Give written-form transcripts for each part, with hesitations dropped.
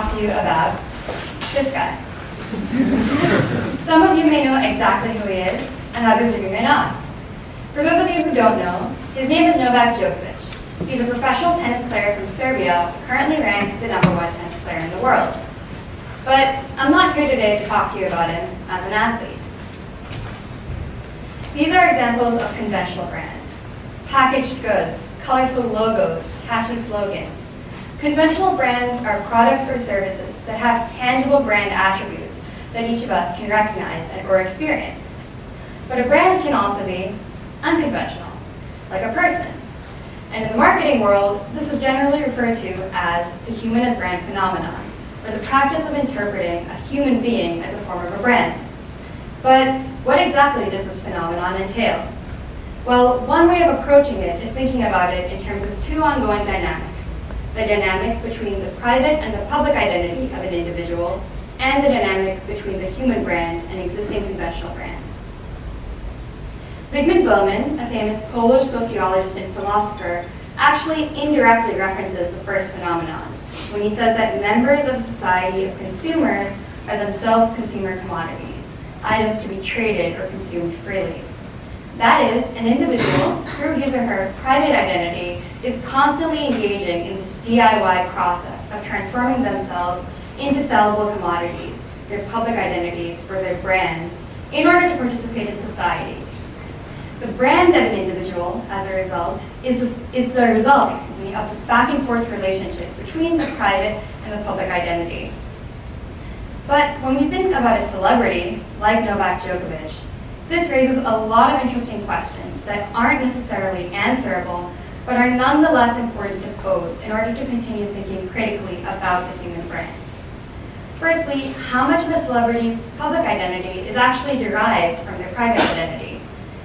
talk to you about this guy. Some of you may know exactly who he is, and others of you may not. For those of you who don't know, his name is Novak Djokovic. He's a professional tennis player from Serbia, currently ranked the #1 tennis player in the world. But I'm not here today to talk to you about him as an athlete. These are examples of conventional brands. Packaged goods, colorful logos, catchy slogans. Conventional brands are products or services that have tangible brand attributes that each of us can recognize or experience. But a brand can also be unconventional, like a person. And in the marketing world, this is generally referred to as the human as brand phenomenon, or the practice of interpreting a human being as a form of a brand. But what exactly does this phenomenon entail? Well, one way of approaching it is thinking about it in terms of two ongoing dynamics: the dynamic between the private and the public identity of an individual, and the dynamic between the human brand and existing conventional brands. Zygmunt Bauman, a famous Polish sociologist and philosopher, actually indirectly references the first phenomenon when he says that members of a society of consumers are themselves consumer commodities, items to be traded or consumed freely. That is, an individual, through his or her private identity, is constantly engaging in this DIY process of transforming themselves into sellable commodities, their public identities, or their brands, in order to participate in society. The brand of an individual, as a result, is the result of this back and forth relationship between the private and the public identity. But when we think about a celebrity, like Novak Djokovic, this raises a lot of interesting questions that aren't necessarily answerable, but are nonetheless important to pose in order to continue thinking critically about the human brand. Firstly, how much of a celebrity's public identity is actually derived from their private identity?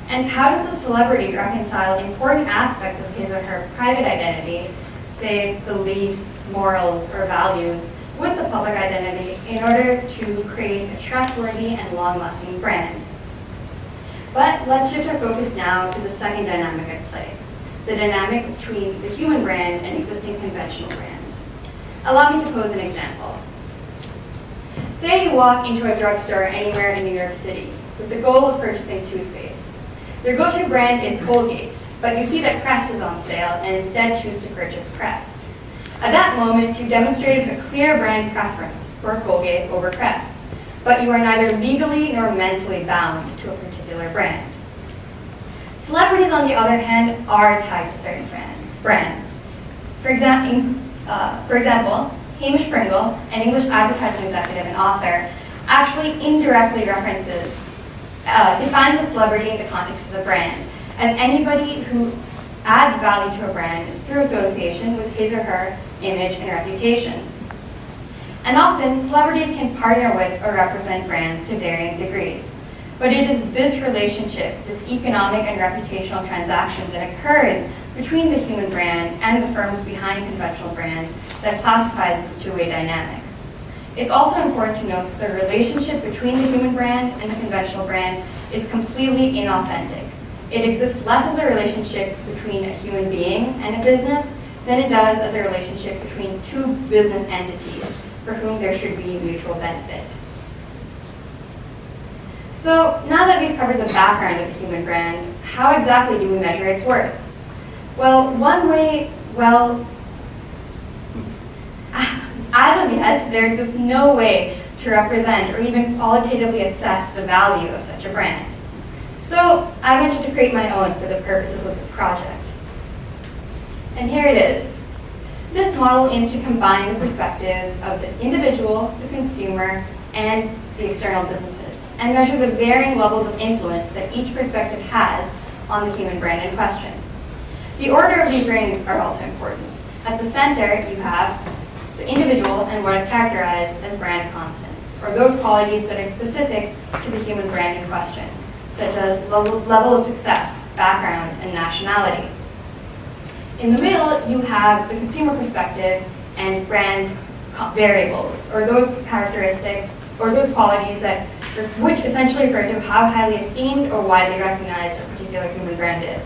And how does the celebrity reconcile important aspects of his or her private identity, say beliefs, morals, or values, with the public identity in order to create a trustworthy and long-lasting brand? But let's shift our focus now to the second dynamic at play, the dynamic between the human brand and existing conventional brands. Allow me to pose an example. Say you walk into a drugstore anywhere in New York City with the goal of purchasing toothpaste. Your go-to brand is Colgate, but you see that Crest is on sale and instead choose to purchase Crest. At that moment, you demonstrated a clear brand preference for Colgate over Crest, but you are neither legally nor mentally bound to a particular brand. Celebrities, on the other hand, are tied to certain brands. For example, Hamish Pringle, an English advertising executive and author, actually indirectly defines a celebrity in the context of the brand as anybody who adds value to a brand through association with his or her image and reputation. And often, celebrities can partner with or represent brands to varying degrees. But it is this relationship, this economic and reputational transaction that occurs between the human brand and the firms behind conventional brands that classifies this two-way dynamic. It's also important to note that the relationship between the human brand and the conventional brand is completely inauthentic. It exists less as a relationship between a human being and a business than it does as a relationship between two business entities for whom there should be mutual benefit. So now that we've covered the background of the human brand, how exactly do we measure its worth? Well, as of yet, there exists no way to represent or even qualitatively assess the value of such a brand. So I ventured to create my own for the purposes of this project. And here it is. This model aims to combine the perspectives of the individual, the consumer, and the external businesses, and measure the varying levels of influence that each perspective has on the human brand in question. The order of these rings are also important. At the center, you have the individual and what I've characterized as brand constants, or those qualities that are specific to the human brand in question, such as level of success, background, and nationality. In the middle, you have the consumer perspective and brand variables, or those characteristics, or those qualities which essentially refer to how highly esteemed or widely recognized a particular human brand is.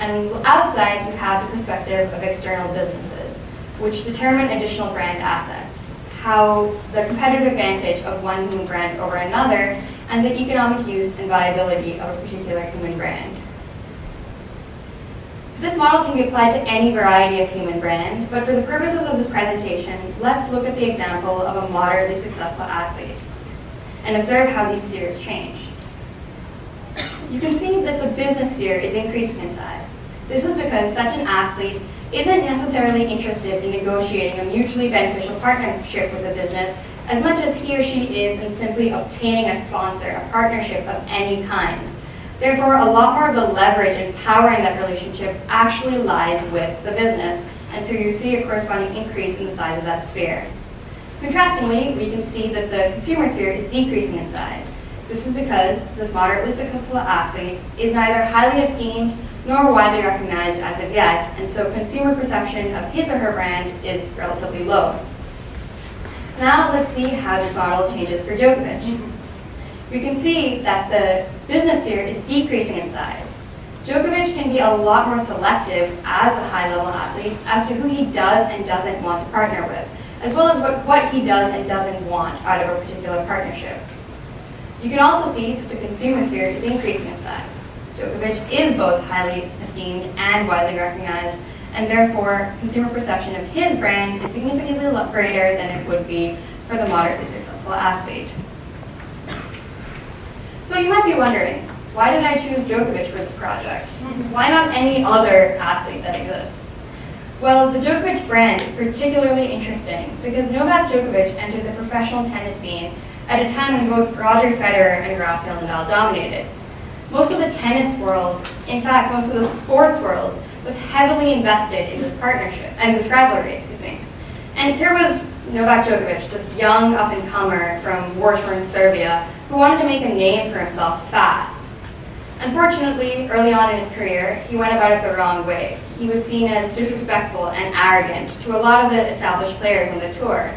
And outside, you have the perspective of external businesses, which determine additional brand assets, how the competitive advantage of one human brand over another, and the economic use and viability of a particular human brand. This model can be applied to any variety of human brand, but for the purposes of this presentation, let's look at the example of a moderately successful athlete and observe how these spheres change. You can see that the business sphere is increasing in size. This is because such an athlete isn't necessarily interested in negotiating a mutually beneficial partnership with a business as much as he or she is in simply obtaining a sponsor, a partnership of any kind. Therefore, a lot more of the leverage and power in that relationship actually lies with the business, and so you see a corresponding increase in the size of that sphere. Contrastingly, we can see that the consumer sphere is decreasing in size. This is because this moderately successful athlete is neither highly esteemed nor widely recognized as of yet, and so consumer perception of his or her brand is relatively low. Now let's see how this model changes for Djokovic. We can see that the business sphere is decreasing in size. Djokovic can be a lot more selective as a high-level athlete as to who he does and doesn't want to partner with, as well as what he does and doesn't want out of a particular partnership. You can also see that the consumer sphere is increasing in size. Djokovic is both highly esteemed and widely recognized, and therefore consumer perception of his brand is significantly greater than it would be for the moderately successful athlete. So you might be wondering, why did I choose Djokovic for this project? Why not any other athlete that exists? Well, the Djokovic brand is particularly interesting because Novak Djokovic entered the professional tennis scene at a time when both Roger Federer and Rafael Nadal dominated. Most of the tennis world, in fact, most of the sports world, was heavily invested in this partnership, and this rivalry, And here was Novak Djokovic, this young up-and-comer from war-torn Serbia, who wanted to make a name for himself fast. Unfortunately, early on in his career, he went about it the wrong way. He was seen as disrespectful and arrogant to a lot of the established players on the tour.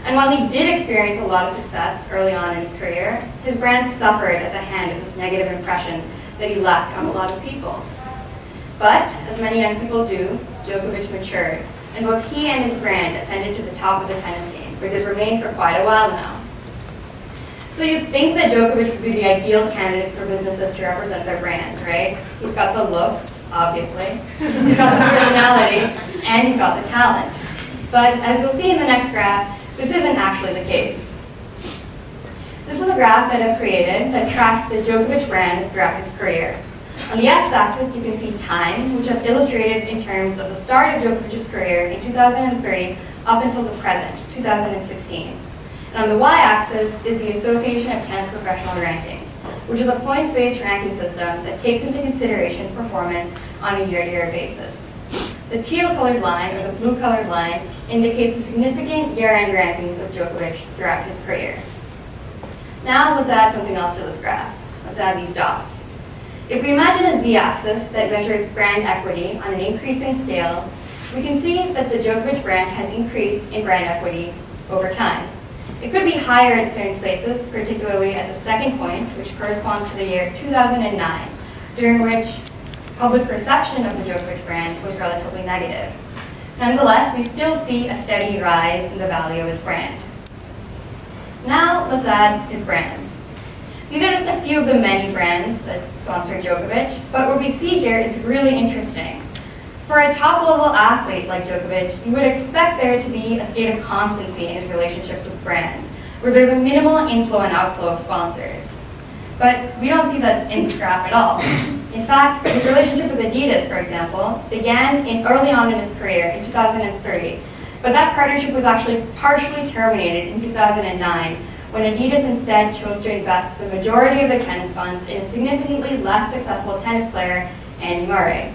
And while he did experience a lot of success early on in his career, his brand suffered at the hand of this negative impression that he left on a lot of people. But, as many young people do, Djokovic matured, and both he and his brand ascended to the top of the tennis game, where they've remained for quite a while now. So you'd think that Djokovic would be the ideal candidate for businesses to represent their brands, right? He's got the looks, obviously, he's got the personality, and he's got the talent. But as you'll see in the next graph, this isn't actually the case. This is a graph that I've created that tracks the Djokovic brand throughout his career. On the x-axis, you can see time, which I've illustrated in terms of the start of Djokovic's career in 2003 up until the present, 2016. And on the y-axis is the Association of Tennis Professional Rankings, which is a points-based ranking system that takes into consideration performance on a year-to-year basis. The teal-colored line, or the blue-colored line, indicates the significant year-end rankings of Djokovic throughout his career. Now let's add something else to this graph. Let's add these dots. If we imagine a z-axis that measures brand equity on an increasing scale, we can see that the Djokovic brand has increased in brand equity over time. It could be higher in certain places, particularly at the second point, which corresponds to the year 2009, during which public perception of the Djokovic brand was relatively negative. Nonetheless, we still see a steady rise in the value of his brand. Now, let's add his brands. These are just a few of the many brands that sponsor Djokovic, but what we see here is really interesting. For a top-level athlete like Djokovic, you would expect there to be a state of constancy in his relationships with brands, where there's a minimal inflow and outflow of sponsors. But we don't see that in this graph at all. In fact, his relationship with Adidas, for example, began early on in his career in 2003, but that partnership was actually partially terminated in 2009 when Adidas instead chose to invest the majority of their tennis funds in a significantly less successful tennis player, Andy Murray.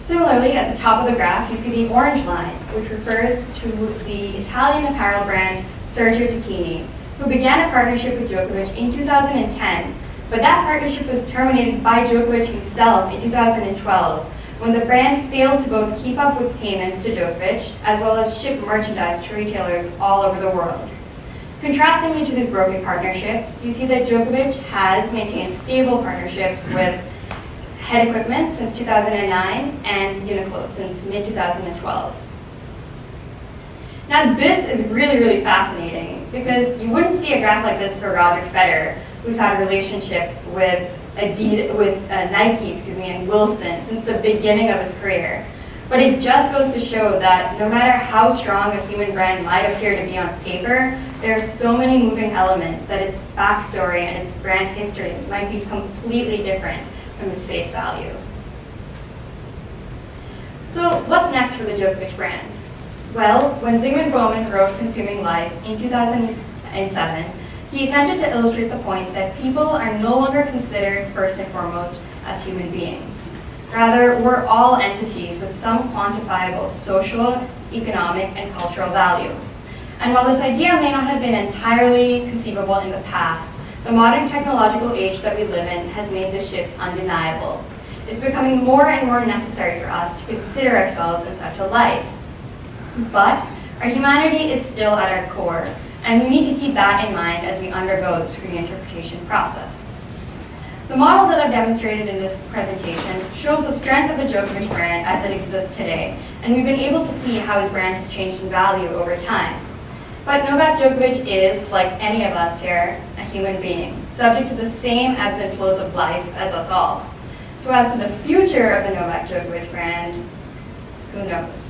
Similarly, at the top of the graph, you see the orange line, which refers to the Italian apparel brand Sergio Tacchini, who began a partnership with Djokovic in 2010, but that partnership was terminated by Djokovic himself in 2012, when the brand failed to both keep up with payments to Djokovic, as well as ship merchandise to retailers all over the world. Contrastingly to these broken partnerships, you see that Djokovic has maintained stable partnerships with Head Equipment since 2009 and Uniqlo since mid-2012. Now this is really, really fascinating because you wouldn't see a graph like this for Roger Federer, who's had relationships with Nike, and Wilson since the beginning of his career. But it just goes to show that no matter how strong a human brand might appear to be on paper, there are so many moving elements that its backstory and its brand history might be completely different from its face value. So what's next for the Djokovic brand? Well, when Zygmunt Bauman wrote Consuming Life in 2007, he attempted to illustrate the point that people are no longer considered first and foremost as human beings. Rather, we're all entities with some quantifiable social, economic, and cultural value. And while this idea may not have been entirely conceivable in the past, the modern technological age that we live in has made this shift undeniable. It's becoming more and more necessary for us to consider ourselves in such a light. But our humanity is still at our core, and we need to keep that in mind as we undergo this reinterpretation process. The model that I've demonstrated in this presentation shows the strength of the Djokovic brand as it exists today, and we've been able to see how his brand has changed in value over time. But Novak Djokovic is, like any of us here, a human being, subject to the same ebbs and flows of life as us all. So as to the future of the Novak Djokovic brand, who knows?